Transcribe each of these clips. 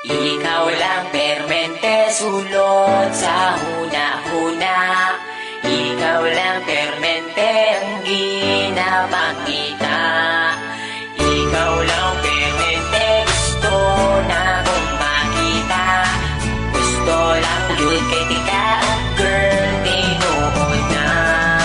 Ikaw lang permente sulot sa huna-huna. Ikaw lang permente ang ginapakita. Ikaw lang permente gusto na kong makita. Gusto lang yun kay tika ang girl, tinuod na.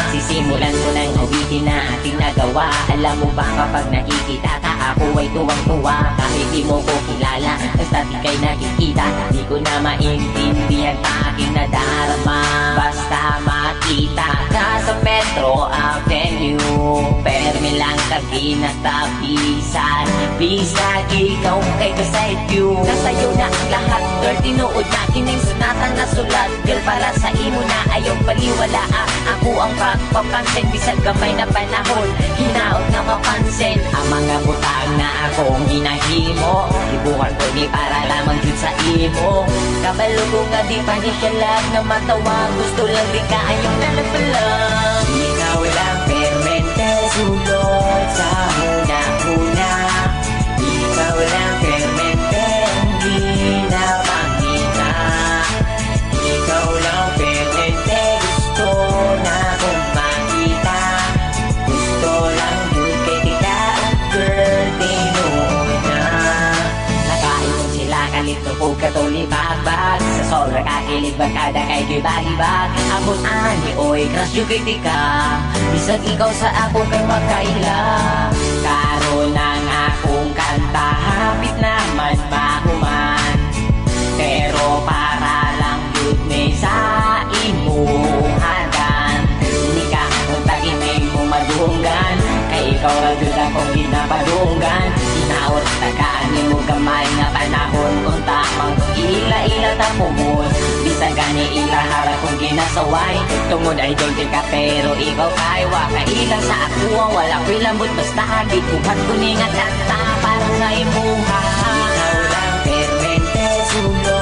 Sisimulan ko ng awitin na ating nagawa. Alam mo ba kapag nakikita ka ako ay tuwang-tuwa. Kahit di mo ko kilala, basta di kay nakikita. Di ko na maintindihan pa aking nadarama. Basta makita ka sa Metro Avenue, permi lang kaginatapisan. Bisag ikaw kay kaside view. Nasa'yo na ang lahat, girl, tinuod na kining sunatan na sulat. Girl, para sa imo na ayaw paliwala. Ako ang pagpapansin, bisag gamay na panahon, hinaot na mapansin ang mga butang na akong ginahimo. Ibukan ko ni para lamang yun sa imo. Kabalo ko nga di pa di siya lag na matawa. Gusto lang di ka ayaw na nagpalang. Ikaw lang permente sulot sa huna-huna. Ikaw lang permente ang ginapakita. Ikaw lang permente gusto na kong makita. Gusto lang yun kay tika ang girl, tinuod na. Nakaipon sila kalit ng pagkatulibag-bag. Sa sobra kakilig bagkada kay gibag-ibag. Abot ani oy crush yung kay tika. Bisag ikaw sa ako kay makaila. Karon ang akong kanta hapit naman mahuman. Pero para lang yun may sa imuhagan. Hindi ka kung tagimay mo madunggan. Kay ikaw lang yun akong ginapadunggan. Inaot tagaan mo gamay na panahon. Kung tamang ila-ila tapumon. Bisag gani ilahara kong ginasaway. Tungod ay dolce ka pero ikaw kay wakaila sa ako. Wala ko'y lambot basta di kuhat ko ni nga kanta para sa imuha. Ikaw lang permente sulot